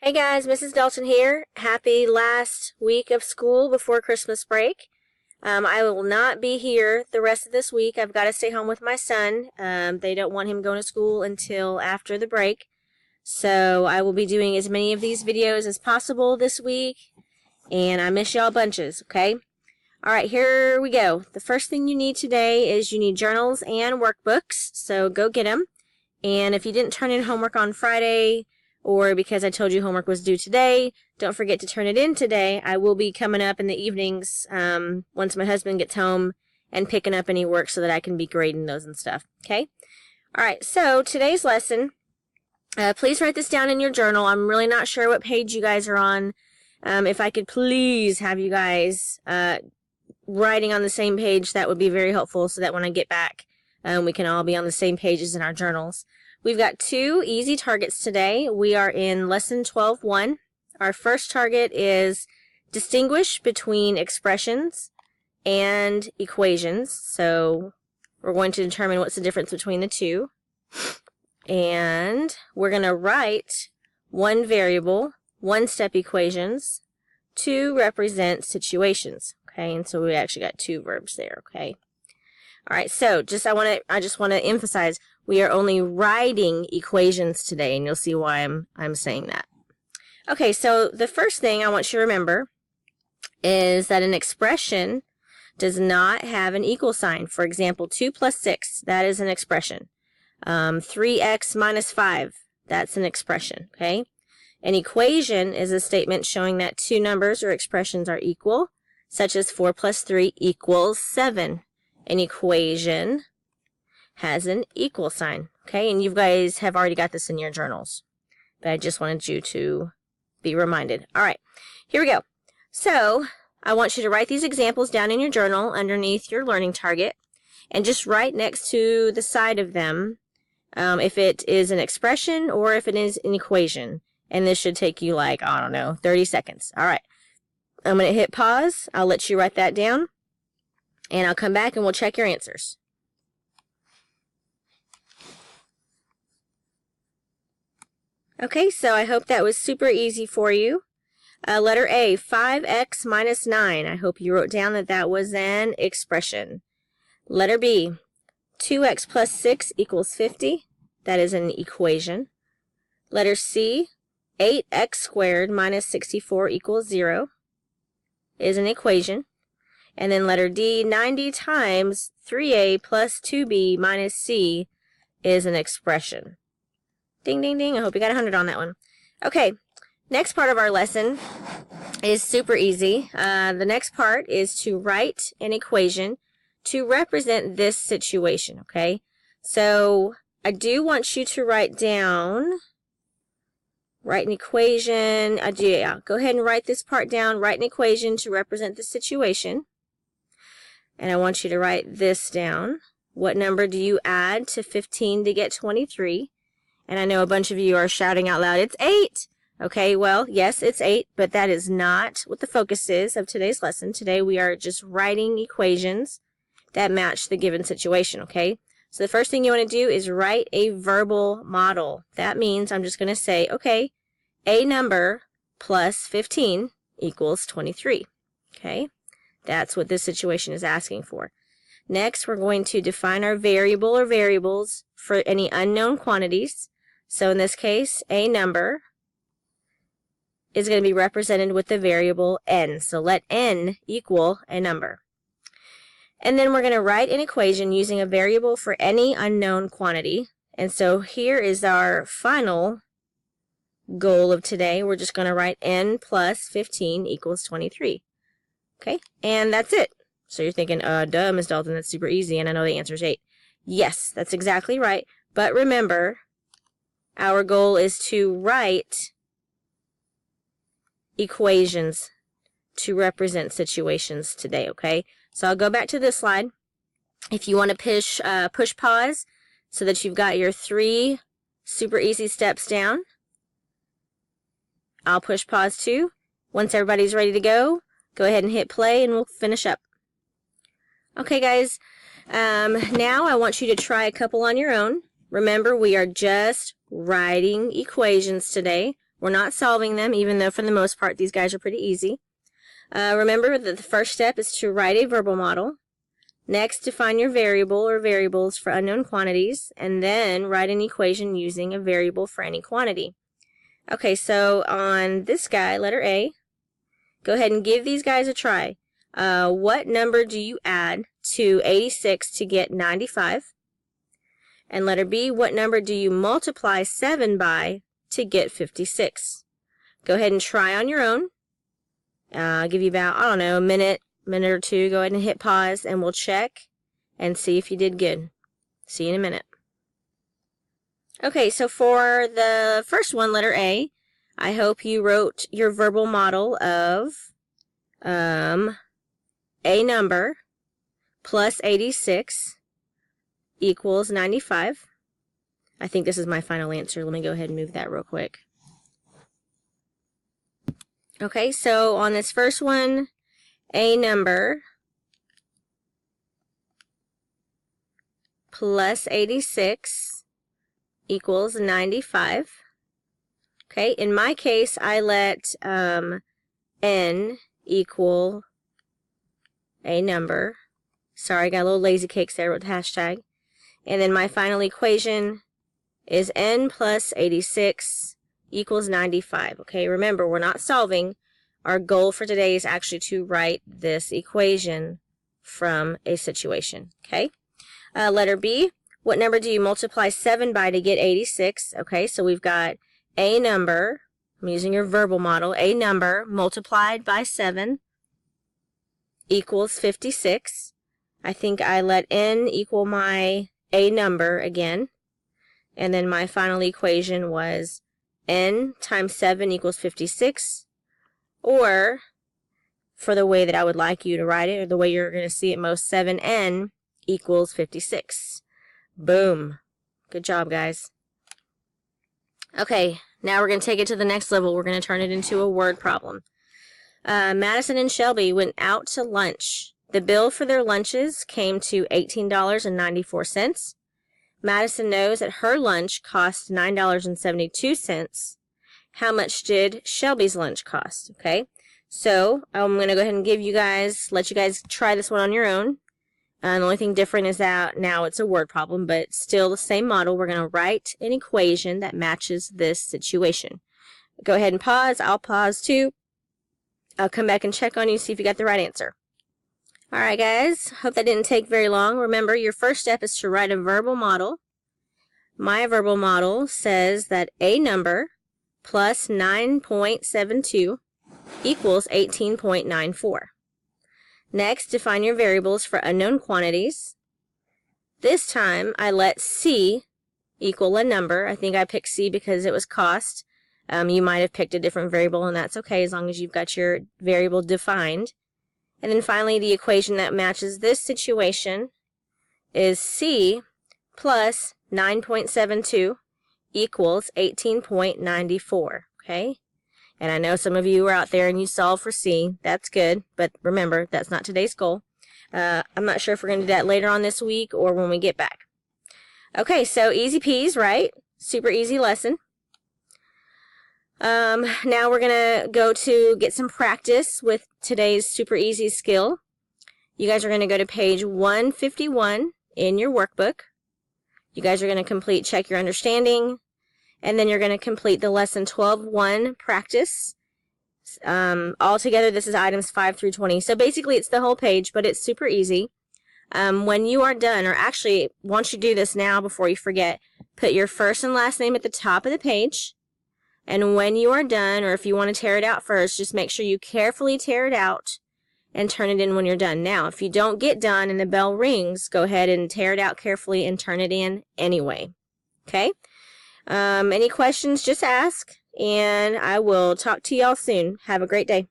Hey guys, Mrs. Dalton here. Happy last week of school before Christmas break. I will not be here the rest of this week. I've got to stay home with my son. They don't want him going to school until after the break. So I will be doing as many of these videos as possible this week. And I miss y'all bunches, okay? Alright, here we go. The first thing you need today is you need journals and workbooks. So go get them. And if you didn't turn in homework on Friday, or because I told you homework was due today, don't forget to turn it in today. I will be coming up in the evenings once my husband gets home and picking up any work so that I can be grading those and stuff. Okay? Alright, so today's lesson, please write this down in your journal. I'm really not sure what page you guys are on. If I could please have you guys writing on the same page, that would be very helpful so that when I get back, we can all be on the same pages in our journals. We've got two easy targets today. We are in lesson 12.1. Our first target is distinguish between expressions and equations. So we're going to determine what's the difference between the two. And we're going to write one variable, one-step equations to represent situations. Okay, and so we actually got two verbs there, okay? All right, so I just want to emphasize we are only writing equations today, and you'll see why I'm saying that. Okay, so the first thing I want you to remember is that an expression does not have an equal sign. For example, 2 plus 6, that is an expression. 3x minus 5, that's an expression, okay? An equation is a statement showing that two numbers or expressions are equal, such as 4 plus 3 equals 7. An equation has an equal sign, okay? And you guys have already got this in your journals, but I just wanted you to be reminded. All right, here we go. So I want you to write these examples down in your journal underneath your learning target, and just write next to the side of them if it is an expression or if it is an equation. And this should take you like, I don't know, 30 seconds. All right, I'm going to hit pause. I'll let you write that down, and I'll come back and we'll check your answers. Okay, so I hope that was super easy for you. Letter A, 5x minus 9. I hope you wrote down that that was an expression. Letter B, 2x plus 6 equals 50. That is an equation. Letter C, 8x squared minus 64 equals 0 is an equation. And then letter D, 90 times 3a plus 2b minus c is an expression. Ding, ding, ding. I hope you got 100 on that one. Okay, next part of our lesson is super easy. The next part is to write an equation to represent this situation, okay? So I do want you to write an equation. Go ahead and write this part down. Write an equation to represent the situation. And I want you to write this down. What number do you add to 15 to get 23? And I know a bunch of you are shouting out loud, it's 8! Okay, well, yes, it's 8, but that is not what the focus is of today's lesson. Today we are just writing equations that match the given situation, okay? So the first thing you want to do is write a verbal model. That means I'm just going to say, okay, a number plus 15 equals 23, okay? That's what this situation is asking for. Next, we're going to define our variable or variables for any unknown quantities. So in this case, a number is going to be represented with the variable n. So let n equal a number. And then we're going to write an equation using a variable for any unknown quantity. And so here is our final goal of today. We're just going to write n plus 15 equals 23. Okay, and that's it. So you're thinking, duh, Ms. Dalton, that's super easy, and I know the answer is 8. Yes, that's exactly right. But remember, our goal is to write equations to represent situations today, okay? So I'll go back to this slide. If you want to push pause so that you've got your 3 super easy steps down, I'll push pause too. Once everybody's ready to go ahead and hit play and we'll finish up. Okay, guys, now I want you to try a couple on your own. Remember, we are just writing equations today. We're not solving them, even though for the most part these guys are pretty easy. Remember that the first step is to write a verbal model. Next, define your variable or variables for unknown quantities, and then write an equation using a variable for any quantity. Okay, so on this guy, letter A, go ahead and give these guys a try. What number do you add to 86 to get 95? And letter B, what number do you multiply 7 by to get 56? Go ahead and try on your own. I'll give you about, I don't know, a minute or two. Go ahead and hit pause, and we'll check and see if you did good. See you in a minute. Okay, so for the first one, letter A, I hope you wrote your verbal model of a number plus 86 equals 95. I think this is my final answer. Let me go ahead and move that real quick. Okay, so on this first one, a number plus 86 equals 95. Okay, in my case, I let n equal a number. Sorry, I got a little lazy cakes there with the hashtag. And then my final equation is n plus 86 equals 95. Okay, remember, we're not solving. Our goal for today is actually to write this equation from a situation. Okay, letter B, what number do you multiply 7 by to get 86? Okay, so we've got a number, I'm using your verbal model, a number multiplied by 7 equals 56. I think I let n equal my a number again. And then my final equation was n times 7 equals 56. Or, for the way that I would like you to write it, or the way you're going to see it most, 7n equals 56. Boom. Good job, guys. Okay, now we're going to take it to the next level. We're going to turn it into a word problem. Madison and Shelby went out to lunch. The bill for their lunches came to $18.94. Madison knows that her lunch cost $9.72. How much did Shelby's lunch cost? Okay, so I'm going to go ahead and let you guys try this one on your own. The only thing different is that now it's a word problem, but still the same model. We're going to write an equation that matches this situation. Go ahead and pause. I'll pause too. I'll come back and check on you, see if you got the right answer. Alright guys, hope that didn't take very long. Remember, your first step is to write a verbal model. My verbal model says that a number plus 9.72 equals 18.94. Next, define your variables for unknown quantities. This time, I let C equal a number. I think I picked C because it was cost. You might have picked a different variable, and that's okay as long as you've got your variable defined. And then finally, the equation that matches this situation is C plus 9.72 equals 18.94, okay? And I know some of you are out there and you solve for C. That's good, but remember, that's not today's goal. I'm not sure if we're going to do that later on this week or when we get back. Okay, so easy peas, right? Super easy lesson. Now we're going to go to get some practice with today's super easy skill. You guys are going to go to page 151 in your workbook. You guys are going to complete Check Your Understanding, and then you're going to complete the lesson 12-1 practice. Altogether, this is items 5 through 20. So basically, it's the whole page, but it's super easy. When you are done, or actually, once you do this now before you forget, put your first and last name at the top of the page. And when you are done, or if you want to tear it out first, just make sure you carefully tear it out and turn it in when you're done. Now, if you don't get done and the bell rings, go ahead and tear it out carefully and turn it in anyway. Okay? Any questions, just ask, and I will talk to y'all soon. Have a great day.